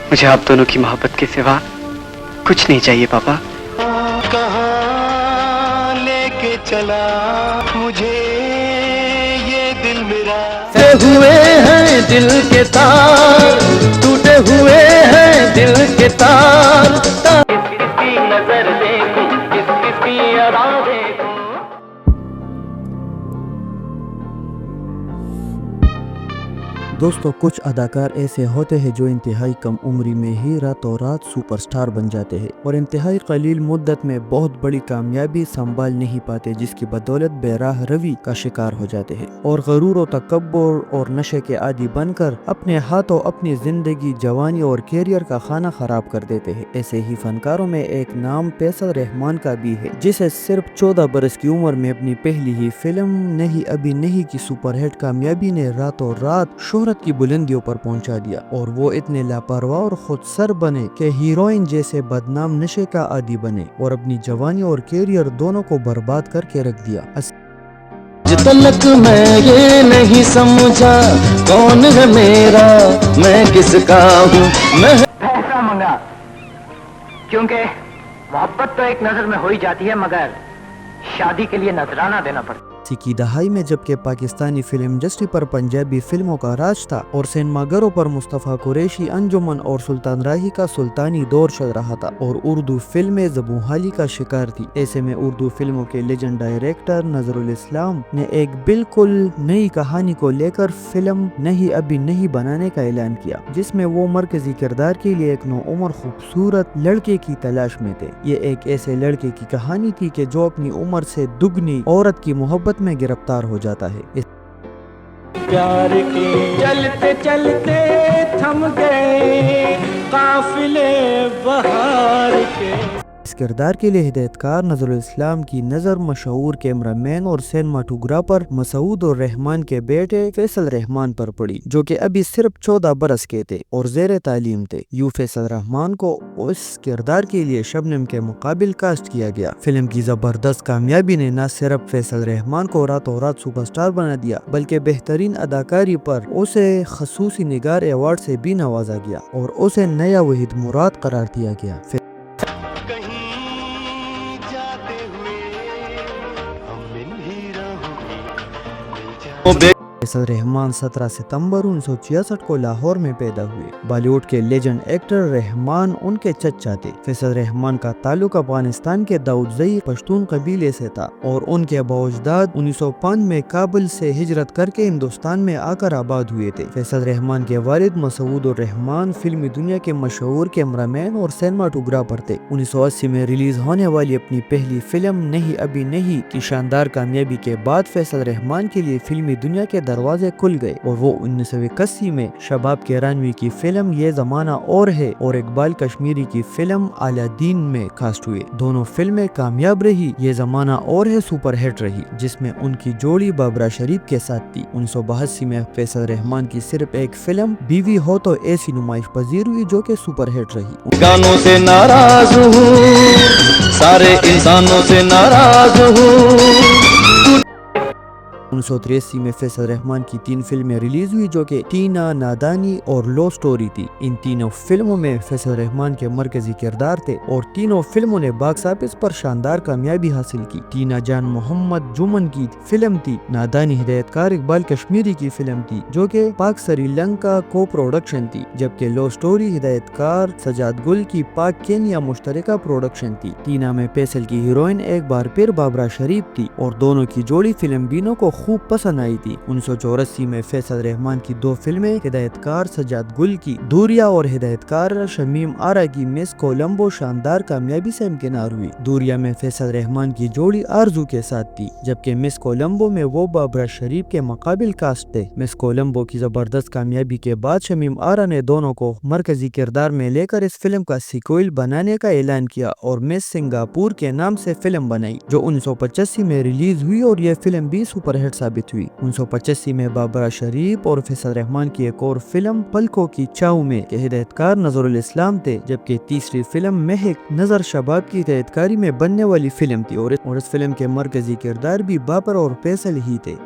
मुझे आप दोनों की मोहब्बत के सिवा कुछ नहीं चाहिए पापा। कहाँ लेके चला मुझे ये दिल मेरा। हुए हैं दिल के तार, टूटे हुए हैं दिल के तार। किसकी नजर देखूं, किसकी अदा देखूं। दोस्तों, कुछ अदाकार ऐसे होते हैं जो इंतहाई कम उम्री में ही रातों रात सुपरस्टार बन जाते हैं और इंतहाई कलील मुद्दत में बहुत बड़ी कामयाबी संभाल नहीं पाते, जिसकी बदौलत बेराह रवि का शिकार हो जाते हैं और गरूर व तकब्बुर और नशे के आदी बनकर अपने हाथों अपनी जिंदगी, जवानी और कैरियर का खाना खराब कर देते हैं। ऐसे ही फनकारों में एक नाम फैसल रहमान का भी है, जिसे सिर्फ 14 बरस की उम्र में अपनी पहली ही फिल्म नहीं अभी नहीं की सुपरहिट कामयाबी ने रातों रात शोहरत की बुलंदियों पर पहुंचा दिया और वो इतने लापरवाह और खुदसर बने कि हीरोइन जैसे बदनाम नशे का आदी बने और अपनी जवानी और कैरियर दोनों को बर्बाद करके रख दिया। आज तक मैं ये नहीं समझा कौन है मेरा, मैं किसका हूँ। मैं पैसा मंगा, क्योंकि मोहब्बत तो एक नजर में हो ही जाती है, मगर शादी के लिए नजराना देना पड़ता है। की दहाई में जबकि पाकिस्तानी फिल्म इंडस्ट्री पर पंजाबी फिल्मों का राज था और सिनेमाघरों पर मुस्तफ़ा कुरैशी, अंजुमन और सुल्तान राही का सुल्तानी दौर चल रहा था और उर्दू फिल्में ज़बूहाली का शिकार थी। ऐसे में उर्दू फिल्मों के लेजेंड डायरेक्टर नजरुल इस्लाम ने एक बिल्कुल नई कहानी को लेकर फिल्म नहीं अभी नहीं बनाने का ऐलान किया, जिसमें वो मरकजी किरदार के लिए एक नौउम्र खूबसूरत लड़के की तलाश में थे। ये एक ऐसे लड़के की कहानी थी कि जो अपनी उम्र से दुगनी औरत की मोहब्बत में गिरफ्तार हो जाता है। प्यार के चलते चलते थम गए काफिले बहार के। इस किरदार के लिए हिदायतकार नजरुल इस्लाम की नज़र मशहूर कैमरामैन और सिनेमाटोग्राफर मसूद और रहमान के बेटे फैसल रहमान पर पड़ी, जो कि अभी सिर्फ 14 बरस के थे और ज़ेर तालीम थे। यूं फैसल रहमान को उस किरदार के लिए शबनम के मुकाबिल कास्ट किया गया। फिल्म की जबरदस्त कामयाबी ने न सिर्फ फैसल रहमान को रातों रात सुपरस्टार बना दिया, बल्कि बेहतरीन अदाकारी पर उसे खसूसी निगार अवार्ड से भी नवाजा गया और उसे नया वहीद मुराद करार दिया गया। फैसल रहमान 17 सितंबर 1966 को लाहौर में पैदा हुए। बॉलीवुड के लेजेंड एक्टर रहमान उनके चचा थे। फैसल रहमान का ताल्लुक अफगानिस्तान के दाऊदज़ई पश्तून कबीले से था और उनके अबूअजदाद 1905 में काबुल से हिजरत करके हिंदुस्तान में आकर आबाद हुए थे। फैसल रहमान के वालिद मसूद और रहमान फिल्मी दुनिया के मशहूर कैमरामैन और सिनेमाटोग्राफर थे। 1980 में रिलीज होने वाली अपनी पहली फिल्म नहीं अभी नहीं की शानदार कामयाबी के बाद फैसल रहमान के लिए फिल्मी दुनिया के दरवाजे खुल गए और वो 1981 में शबाब केरानवी की फिल्म ये जमाना और है और इकबाल कश्मीरी की फिल्म अलादीन में कास्ट हुए। दोनों फिल्में कामयाब रही। ये जमाना और है सुपर हिट रही, जिसमें उनकी जोड़ी बाबरा शरीफ के साथ थी। 1982 में फैसल रहमान की सिर्फ एक फिल्म बीवी हो तो ऐसी नुमाइश पजीर हुई, जो कि सुपर हिट रही। गानों से नाराज हूँ, सारे इंसानों से नाराज हूँ। 1983 में फैसल रहमान की 3 फिल्में रिलीज हुई, जो कि टीना, नादानी और लो स्टोरी थी। इन तीनों फिल्मों में फैसल रहमान के मरकजी किरदार थे और तीनों फिल्मों ने बॉक्स ऑफिस पर शानदार कामयाबी हासिल की। टीना जान मोहम्मद जुमन की फिल्म थी। नादानी हिदायतकार इकबाल कश्मीरी की फिल्म थी, जो कि पाक श्रीलंका को प्रोडक्शन थी, जबकि लो स्टोरी हिदायतकार सजाद गुल की पाक केनिया मुश्तरका प्रोडक्शन थी। टीना में फैसल की हीरोइन एक बार फिर बाबरा शरीफ थी और दोनों की जोड़ी फिल्म बीनों को खूब पसंद आई थी। 1984 में फैसल रहमान की 2 फिल्में हिदायतकार सजाद गुल की दूरिया और हिदायतकार शमीम आरा की मिस कोलंबो शानदार कामयाबी से इम्किनार हुई। दूरिया में फैसल रहमान की जोड़ी आरजू के साथ थी, जबकि मिस कोलंबो में वो बाबरा शरीफ के मुकाबिल कास्ट थे। मिस कोलंबो की जबरदस्त कामयाबी के बाद शमीम आरा ने दोनों को मरकजी किरदार में लेकर इस फिल्म का सीक्वल बनाने का ऐलान किया और मिस सिंगापुर के नाम से फिल्म बनाई, जो 1985 में रिलीज हुई और यह फिल्म भी सुपरहिट साबित हुई। 1985 में बाबरा शरीफ और फैसल रहमान की एक और फिल्म पलकों की चाव में के हिदायतकार नजरुल इस्लाम थे, जबकि तीसरी फिल्म महक नजर शबाब की हिदायतकारी में बनने वाली फिल्म थी और इस फिल्म के मरकजी किरदार भी बाबर और फैसल ही थे।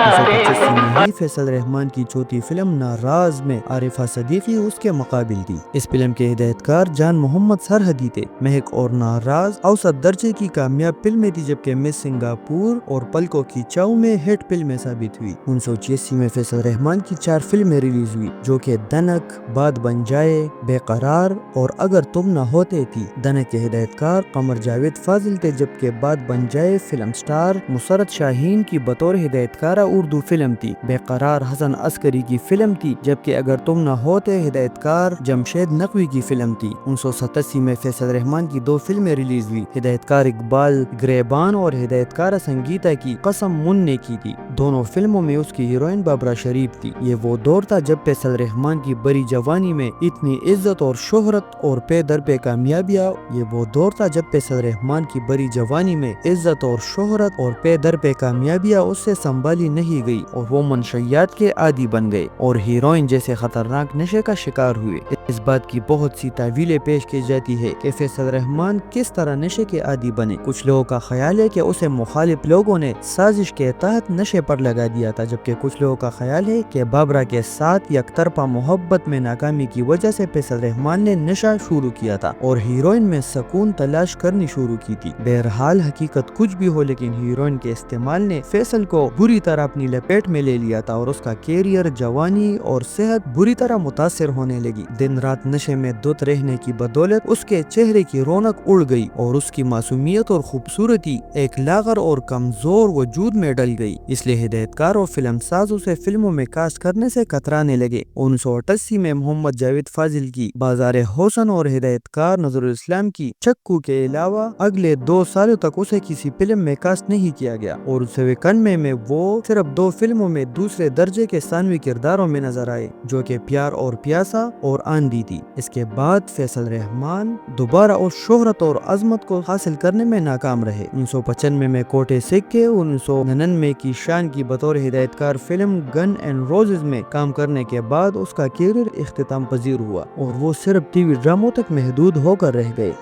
1985 میں ہی فیصل رحمان کی چوتھی فلم ناراض میں عارفہ صدیقی اس کے مقابل تھی۔ اس فلم کے ہدایتکار جان محمد سرحدی تھے۔ مہک اور ناراض اوسط درجے کی کامیاب فلمیں تھی، جبکہ مس سنگاپور اور پلکوں کی چاؤ میں ہٹ فلمیں ثابت ہوئی۔ 1986 میں فیصل رحمان کی 4 فلمیں ریلیز ہوئی، جو کہ دنک، بات بن جائے، بے قرار اور اگر تم نہ ہوتے تھی۔ دنک کے ہدایتکار قمر جاوید فاضل تھے، جبکہ بات بن جائے فلم سٹار مسرت شاہین کی بطور ہدایتکارہ اردو فلم تھی۔ بے قرار حسن عسکری کی فلم تھی، جبکہ اگر تم نہ ہوتے ہدایتکار جمشید نقوی کی فلم تھی۔ 1987 میں فیصل رحمان کی 2 فلمیں ریلیز ہوئی، ہدایتکار اقبال گریبان اور ہدایتکارہ سنگیتا کی قسم من نے کی تھی۔ دونوں فلموں میں اس کی ہیروئن بابرا شریف تھی۔ یہ وہ دور تھا جب فیصل رحمان کی بڑی جوانی میں اتنی عزت اور شہرت اور پے در پہ کامیابیاں اس سے سنبھالی نہیں گئی اور وہ منشیات کے عادی بن گئے اور ہیروئن جیسے خطرناک نشے کا شکار ہوئے۔ اس بات کی بہت سی تعویلیں پیش کی جاتی ہے کہ فیصل رحمان کس طرح نشے کے عادی بنے۔ کچھ لوگوں کا خیال ہے کہ اسے مخالف لوگوں نے سازش کے تحت نشے پر لگا دیا تھا، جبکہ کچھ لوگوں کا خیال ہے کہ بابرا کے ساتھ یک طرفہ محبت میں ناکامی کی وجہ سے فیصل رحمان نے نشہ شروع کیا تھا اور ہیروئن میں سکون تلاش کرنی شروع کی تھی۔ بہرحال حقیقت کچھ بھی ہو، لیکن ہیروئن کے استعمال نے فیصل کو بری طرح اپنی لپیٹ میں لے لیا تھا اور اس کا کیریئر، جوانی اور صحت بری طرح متاثر ہونے لگی۔ دن رات نشے میں دھت رہنے کی بدولت اس کے چہرے کی رونق اڑ گئی اور اس کی معصومیت اور خوبصورتی ایک لاغر اور کمزور وجود میں ڈل گئی۔ اس لیے ہدایتکار اور فلم ساز اسے فلموں میں کاسٹ کرنے سے کترانے لگے۔ 1988 میں محمد جاوید فاضل کی بازار حسن اور ہدایتکار نظر الاسلام کی چکو کے علاوہ اگلے 2 سالوں تک اسے کسی فلم میں کاسٹ نہیں کیا گیا اور 1991 میں وہ صرف 2 فلموں میں دوسرے درجے کے ثانوی کرداروں میں نظر آئے، جو کہ پیار اور پیاسا اور آندھی تھی۔ اس کے بعد فیصل رحمان دوبارہ اس شہرت اور عظمت کو حاصل کرنے میں ناکام رہے۔ 1995 میں کوٹے سکے، 1999 کی شان کی بطور ہدایتکار فلم گن اینڈ روزز میں کام کرنے کے بعد اس کا کیریئر اختتام پذیر ہوا اور وہ صرف ٹی وی ڈراموں تک محدود ہو کر رہ گئے۔